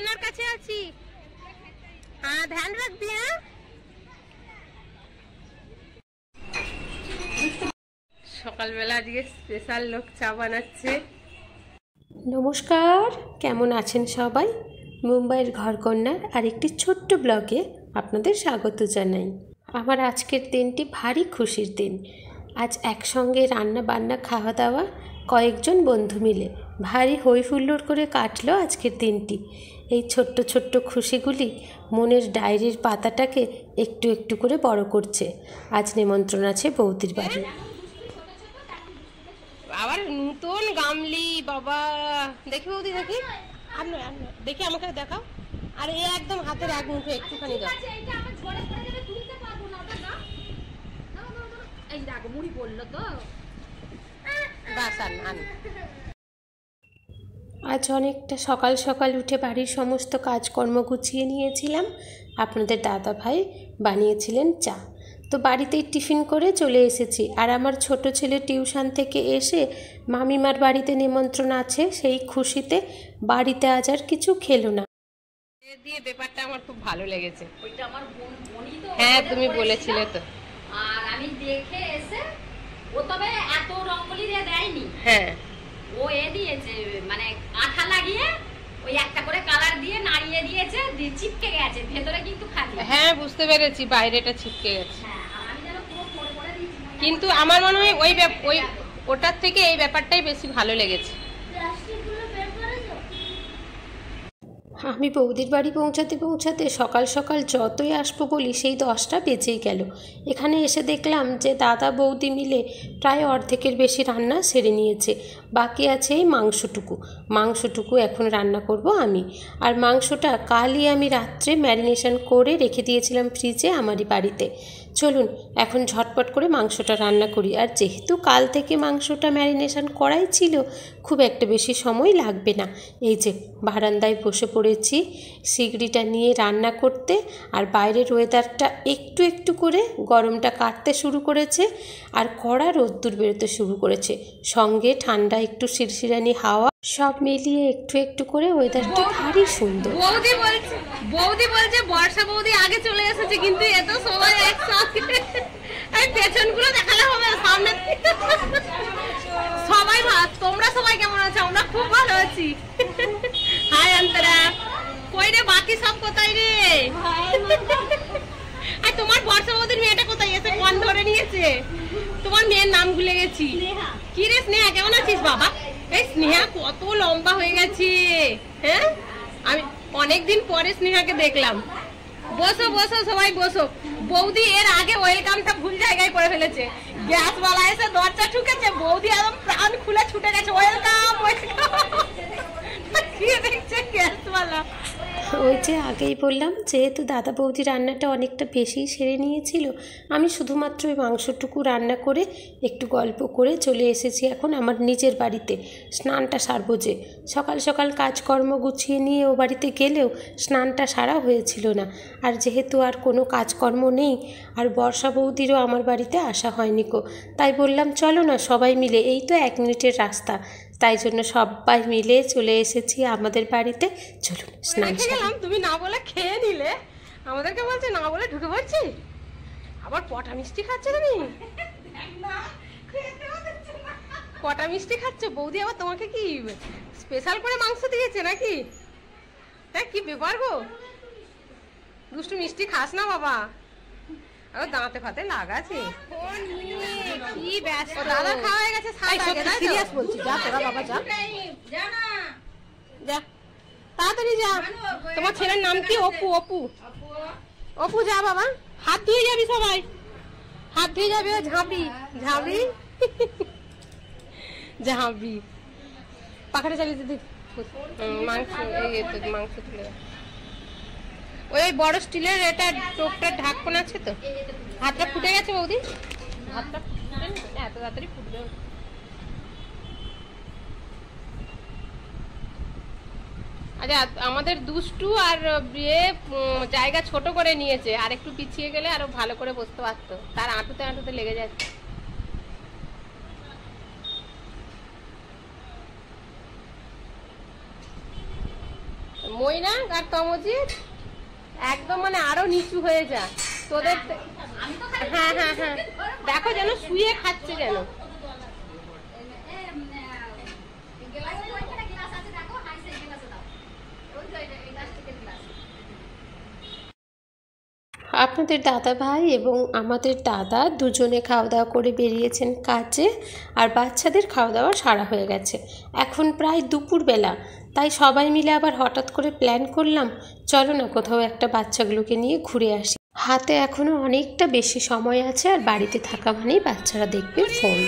রান্নার কাছে আছি। হ্যাঁ, ধ্যান রাখবি। হ্যাঁ, সকালবেলা আজকে স্পেশাল লোক চা বানাচ্ছে। নমস্কার, কেমন আছেন সবাই? মুম্বাইয়ের ঘরকন্যার আরেকটি ছোট্ট ব্লগে আপনাদের স্বাগত জানাই। আমার আজকের দিনটি ভারী খুশির দিন। আজ একসঙ্গে রান্না বান্না খাওয়া দাওয়া কয়েকজন বন্ধু মিলে ভারী হই হুল্লোড় করে কাটলো আজকের দিনটি। এই ছোট্ট ছোট্ট খুশিগুলি মনের ডায়েরির পাতাটাকে একটু একটু করে বড় করছে। আজ নিমন্ত্রণ আছে বৌদির বাড়ি। আবার নতুন গামলি বাবা, দেখি বৌদি, দেখি দেখি আমাকে দেখাও। আর এ একদম হাতের এক মুঠো একটুখানি দাও। আজ অনেকটা সকাল সকাল উঠে বাড়ির সমস্ত কাজকর্ম গুছিয়ে নিয়েছিলাম। আপনাদের দাদা ভাই বানিয়েছিলেন চা, তো বাড়িতেই টিফিন করে চলে এসেছি। আর আমার ছোট ছেলে টিউশন থেকে এসে মামিমার বাড়িতে নিমন্ত্রণ আছে, সেই খুশিতে বাড়িতে আজ আর কিছু খেলো না। দিয়ে ব্যাপারটা আমার খুব ভালো লেগেছে। ওইটা আমার বোনই তো। হ্যাঁ, তুমি বলেছিলে তো। আর আমি দেখে এসে, ও তবে এত রঙ্গলি দিয়ে দেয়নি। হ্যাঁ, ও দিয়েছে মানে আঠা লাগিয়ে ওই একটা করে কালার দিয়ে নাড়িয়ে দিয়েছে, দিয়ে চিপকে গেছে, ভেতরে কিন্তু খালি। হ্যাঁ বুঝতে পেরেছি, বাইরেটা ছিটকে গেছে। হ্যাঁ, আমি যেন পুরো পড়ে পড়ে দিয়েছি। কিন্তু আমার মনে হয় ওই ওটার থেকে এই ব্যাপারটাই বেশি ভালো লেগেছে। আমি বৌদির বাড়ি পৌঁছাতে পৌঁছাতে সকাল সকাল যতই আসবো বলি সেই 10টা বেজেই গেল। এখানে এসে দেখলাম যে দাদা বৌদি মিলে প্রায় অর্ধেকের বেশি রান্না সেরে নিয়েছে। বাকি আছে এই মাংসটুকু এখন রান্না করব আমি। আর মাংসটা কালই আমি রাত্রে ম্যারিনেশন করে রেখে দিয়েছিলাম ফ্রিজে আমারই বাড়িতে। চলুন এখন ঝটপট করে মাংসটা রান্না করি। আর যেহেতু কাল থেকে মাংসটা ম্যারিনেশন করাই ছিল, খুব একটা বেশি সময় লাগবে না। এই যে বারান্দায় বসে পড়েছি সিগড়িটা নিয়ে রান্না করতে। আর বাইরের ওয়েদারটা একটু একটু করে গরমটা কাটতে শুরু করেছে, আর কড়া রোদ্দুর বেরোতে শুরু করেছে, সঙ্গে ঠান্ডা একটু শিরশিরানি হাওয়া, সব মিলিয়ে একটু একটু করে ওয়েদারটা ভারী সুন্দর। বৌদি বলছে বর্ষা বৌদি আগে চলে এসেছে, কিন্তু এত সবাই একসঙ্গে পেছনগুলো দেখালে হবে, সামনে সবাই ভাত। তোমরা সবাই কেমন আছো? আমরা খুব ভালো আছি। হাই অন্তরা, কই রে বাকি সব কোথায় রে? আর তোমার বর্ষা বৌদির মেয়েটা কোথায় গেছে? কোন ধরে নিয়েছে? তোমার মেয়ের নাম ভুলে গেছি। কি রে স্নেহা, কেমন আছিস বাবা? এই স্নেহা কত লম্বা হয়ে গেছে। হ্যাঁ, আমি অনেকদিন পরে স্নেহাকে দেখলাম। বসো বসো, সবাই বসো। বৌদি এর আগে ওয়েলকামটা ভুল জায়গায় করে ফেলেছে। গ্যাসওয়ালা এসে দরজা ঠুকেছে, বৌদি একদম প্রাণ খুলে ছুটে গেছে, ওয়েলকাম ওয়েলকাম। কি দেখছে গ্যাসওয়ালা? ওই যে আগেই বললাম, যেহেতু দাদা বৌদি রান্নাটা অনেকটা বেশি সেরে নিয়েছিল, আমি শুধুমাত্র ওই মাংসটুকু রান্না করে একটু গল্প করে চলে এসেছি এখন আমার নিজের বাড়িতে। স্নানটা সারবো যে, সকাল সকাল কাজকর্ম গুছিয়ে নিয়ে ও বাড়িতে গেলেও স্নানটা সারা হয়েছিল না। আর যেহেতু আর কোনো কাজকর্ম নেই, আর বর্ষা বৌদিরও আমার বাড়িতে আসা হয়নি কো, তাই বললাম চলো না সবাই মিলে, এই তো 1 মিনিটের রাস্তা, তাই জন্য সবাই মিলে চলে এসেছি আমাদের বাড়িতে। চলুন স্নান গেলাম। তুমি না বলে খেয়ে নিলে, আমাদেরকে বলছে না বলে ঢুকে পড়ছি। আবার পটা মিষ্টি খাচ্ছে তুমি? পটা মিষ্টি খাচ্ছ বৌদি? আবার তোমাকে কি স্পেশাল করে মাংস দিয়েছে নাকি? হ্যাঁ, কি ব্যাপার গো? দুষ্টু মিষ্টি খাস না বাবা, দাঁতে ফাতে লাগাছে। কি ব্যস্ত, দাদা খাওয়া হয়ে গেছে। সিরিয়াস বলছি, যা তোরা বাবা যা যা, তাড়াতাড়ি যা। তোমার ছেলের নাম কি? অপু। অপু যা বাবা, হাত ধুয়ে যাবি, সবাই হাত ধুয়ে যাবে। ঝাঁপি ঝাঁপি পাখাটা চালিয়ে দিদি। মাংস তুলে ওই বড় স্টিলের এটা টোপটার ঢাকন আছে তো। হাতটা ফুটে গেছে বৌদি, হাতটা এত তাড়াতাড়ি ফুটবে? আচ্ছা, আমাদের দুষ্টু আর জায়গা ছোট করে নিয়েছে, আর একটু পিছিয়ে গেলে আরো ভালো করে বসতে পারতো, তার আঁটুতে লেগে যাচ্ছে। ময়নাক আর তমজিৎ একদম মানে আরো নিচু হয়ে যা তোদের। হ্যাঁ হ্যাঁ হ্যাঁ, দেখো যেন শুয়ে খাচ্ছে যেন। আপনাদের দাদা ভাই এবং আমাদের দাদা দুজনে খাওয়া দাওয়া করে বেরিয়েছেন কাজে, আর বাচ্চাদের খাওয়া দাওয়া সারা হয়ে গেছে। এখন প্রায় দুপুরবেলা, তাই সবাই মিলে আবার হঠাৎ করে প্ল্যান করলাম চলো না কোথাও একটা বাচ্চাগুলোকে নিয়ে ঘুরে আসি। হাতে এখনো অনেকটা বেশি সময় আছে, আর বাড়িতে থাকা মানেই বাচ্চারা দেখবে ফোন।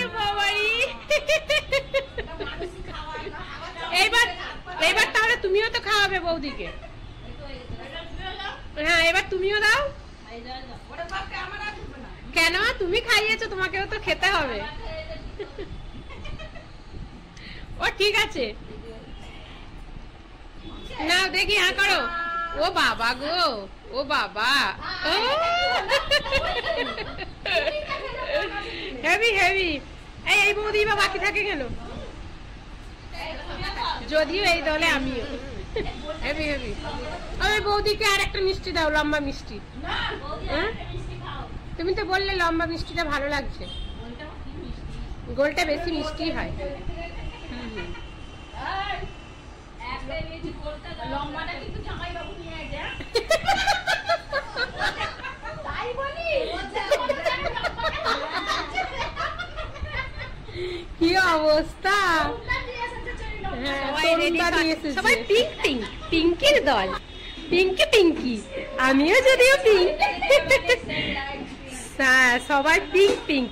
এবার তাহলে তুমিও তো খাওয়াবে বৌদিকে। হ্যাঁ এবার তুমিও দাও। কেন তুমি খাইয়েছো, তোমাকেও তো খেতে হবে। ও ঠিক আছে, না দেখি হ্যাঁ করো। ও বাবা গো, ও বাবা, হেভি হেভি। এই বৌদি বা বাকি থাকে কেন? যদিও এই দলে আমিও হেভি হেভি। ওই বৌদিকে আর একটা মিষ্টি দাও, লম্বা মিষ্টি। হ্যাঁ তুমি তো বললে লম্বা মিষ্টিটা ভালো লাগছে, গোলটা বেশি মিষ্টি হয়। কি অবস্থা, সবাই পিঙ্ক পিঙ্ক, পিঙ্কির দল, পিঙ্কি পিঙ্কি, আমিও যদিও পিঙ্ক। সবাই pink pink,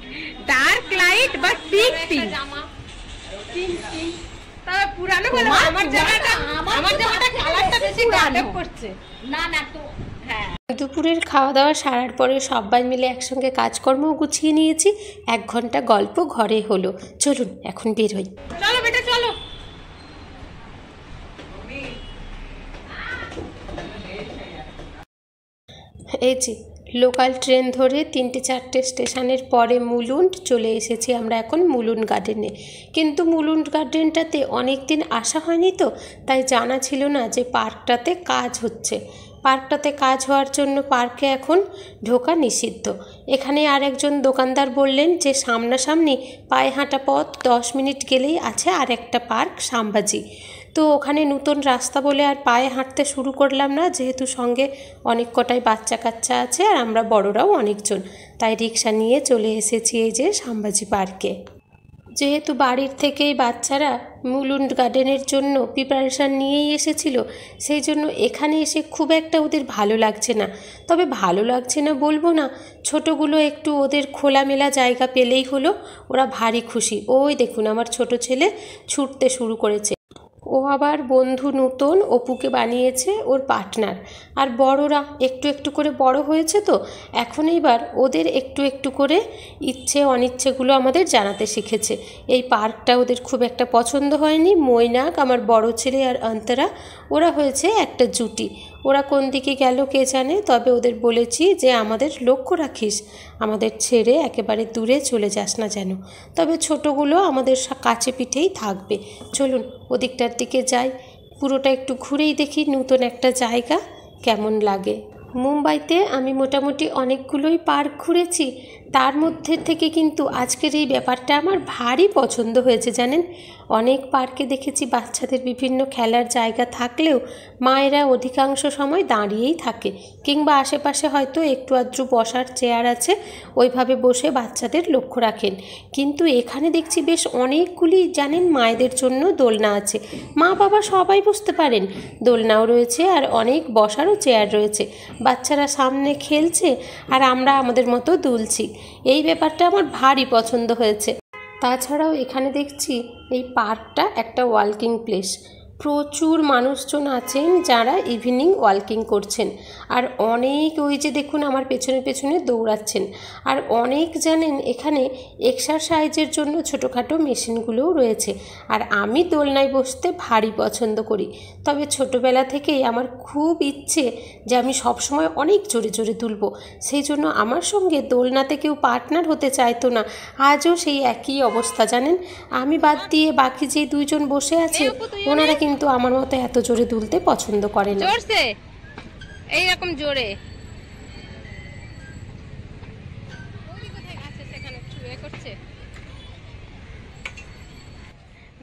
dark light but pink pink. তবে পুরানো বলো, আমার জামাটা কালারটা বেশি ডার্ক করছে। না না তো হ্যাঁ। দুপুরের খাওয়া দাওয়া সারার পরে সবাই মিলে একসঙ্গে কাজকর্ম গুছিয়ে নিয়েছি। 1 ঘন্টা গল্প ঘরে হলো। চলুন এখন বের হই। চলো বেটা চলো। এই যে লোকাল ট্রেন ধরে 3-4টে স্টেশনের পরে মুলুন্ড চলে এসেছি আমরা এখন মুলুন্ড গার্ডেনে। কিন্তু মুলুন্ড গার্ডেনটাতে অনেক দিন আসা হয়নি তো, তাই জানা ছিল না যে পার্কটাতে কাজ হচ্ছে। পার্কটাতে কাজ হওয়ার জন্য পার্কে এখন ঢোকা নিষিদ্ধ। এখানে আর একজন দোকানদার বললেন যে সামনাসামনি পায়ে হাঁটা পথ 10 মিনিট গেলেই আছে আর একটা পার্ক শ্যামবাজি। তো ওখানে নতুন রাস্তা বলে আর পায়ে হাঁটতে শুরু করলাম না, যেহেতু সঙ্গে অনেক কটাই বাচ্চা কাচ্চা আছে আর আমরা বড়রাও অনেকজন, তাই রিক্সা নিয়ে চলে এসেছি এই যে শ্যামবাজি পার্কে। যেহেতু বাড়ির থেকেই বাচ্চারা মুলুন্ড গার্ডেনের জন্য প্রিপারেশান নিয়েই এসেছিল, সেই জন্য এখানে এসে খুব একটা ওদের ভালো লাগছে না। তবে ভালো লাগছে না বলবো না, ছোটোগুলো একটু ওদের খোলামেলা জায়গা পেলেই হলো, ওরা ভারী খুশি। ওই দেখুন আমার ছোট ছেলে ছুটতে শুরু করেছে। ও আবার বন্ধু নতুন অপুকে বানিয়েছে ওর পার্টনার। আর বড়রা একটু একটু করে বড় হয়েছে তো, এখন এইবার ওদের একটু একটু করে ইচ্ছে অনিচ্ছেগুলো আমাদের জানাতে শিখেছে। এই পার্কটা ওদের খুব একটা পছন্দ হয়নি। মৈনাক, আমার বড় ছেলে আর অন্তরা, ওরা হয়েছে একটা জুটি। ওরা কোন দিকে গেল কে জানে, তবে ওদের বলেছি যে আমাদের লক্ষ্য রাখিস, আমাদের ছেড়ে একেবারে দূরে চলে যাস না যেন। তবে ছোটোগুলো আমাদের কাছে পিঠেই থাকবে। চলুন ওদিকটার দিকে যাই, পুরোটা একটু ঘুরেই দেখি নতুন একটা জায়গা কেমন লাগে। মুম্বাইতে আমি মোটামুটি অনেকগুলোই পার্ক ঘুরেছি, তার মধ্যে থেকে কিন্তু আজকের এই ব্যাপারটা আমার ভারী পছন্দ হয়েছে জানেন। অনেক পার্কে দেখেছি বাচ্চাদের বিভিন্ন খেলার জায়গা থাকলেও মায়েরা অধিকাংশ সময় দাঁড়িয়েই থাকে, কিংবা আশেপাশে হয়তো একটু আধটু বসার চেয়ার আছে, ওইভাবে বসে বাচ্চাদের লক্ষ্য রাখেন। কিন্তু এখানে দেখছি বেশ অনেকগুলি জানেন মায়েদের জন্য দোলনা আছে, মা বাবা সবাই বসতে পারেন। দোলনাও রয়েছে আর অনেক বসারও চেয়ার রয়েছে। বাচ্চারা সামনে খেলছে আর আমরা আমাদের মতো দুলছি। এই ব্যাপারটা আমার ভারী পছন্দ হয়েছে। তাছাড়াও এখানে দেখছি এই পার্কটা একটা ওয়াকিং প্লেস। প্রচুর মানুষজন আছেন যারা ইভিনিং ওয়াকিং করছেন, আর অনেক ওই যে দেখুন আমার পেছনে পেছনে দৌড়াচ্ছেন। আর অনেক জানেন এখানে এক্সারসাইজের জন্য ছোটোখাটো মেশিনগুলোও রয়েছে। আর আমি দোলনায় বসতে ভারী পছন্দ করি, তবে ছোটোবেলা থেকেই আমার খুব ইচ্ছে যে আমি সবসময় অনেক জোরে জোরে দুলব। সেই জন্য আমার সঙ্গে দোলনাতে কেউ পার্টনার হতে চাইতো না। আজও সেই একই অবস্থা জানেন। আমি বাদ দিয়ে বাকি যে 2জন বসে আছে ওনারা কিন্তু আমার মতো এত জোরে দুলতে পছন্দ করে না। জোরছে এইরকম জোরে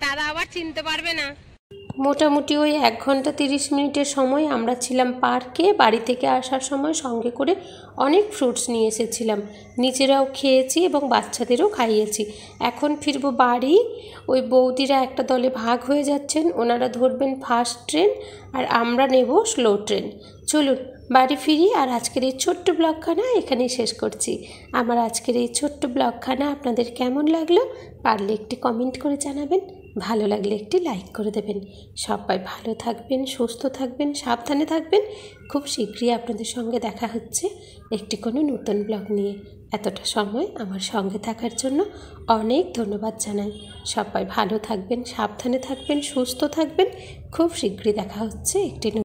দাদা আবার চিনতে পারবে না। মোটামুটি ওই 1 ঘন্টা 30 মিনিটের সময় আমরা ছিলাম পার্কে। বাড়ি থেকে আসার সময় সঙ্গে করে অনেক ফ্রুটস নিয়ে এসেছিলাম, নিজেরাও খেয়েছি এবং বাচ্চাদেরও খাইয়েছি। এখন ফিরবো বাড়ি। ওই বৌদিরা একটা দলে ভাগ হয়ে যাচ্ছেন, ওনারা ধরবেন ফাস্ট ট্রেন আর আমরা নেব স্লো ট্রেন। চলুন বাড়ি ফিরি। আর আজকের এই ছোট্ট ব্লগখানা এখানেই শেষ করছি। আমার আজকের এই ছোট্ট ব্লগখানা আপনাদের কেমন লাগলো পারলে একটি কমেন্ট করে জানাবেন, ভালো লাগলে একটি লাইক করে দেবেন। সবাই ভালো থাকবেন, সুস্থ থাকবেন, সাবধানে থাকবেন। খুব শীঘ্রই আপনাদের সঙ্গে দেখা হচ্ছে একটি কোনো নতুন ব্লগ নিয়ে। এতটা সময় আমার সঙ্গে থাকার জন্য অনেক ধন্যবাদ জানাই। সবাই ভালো থাকবেন, সাবধানে থাকবেন, সুস্থ থাকবেন। খুব শীঘ্রই দেখা হচ্ছে একটি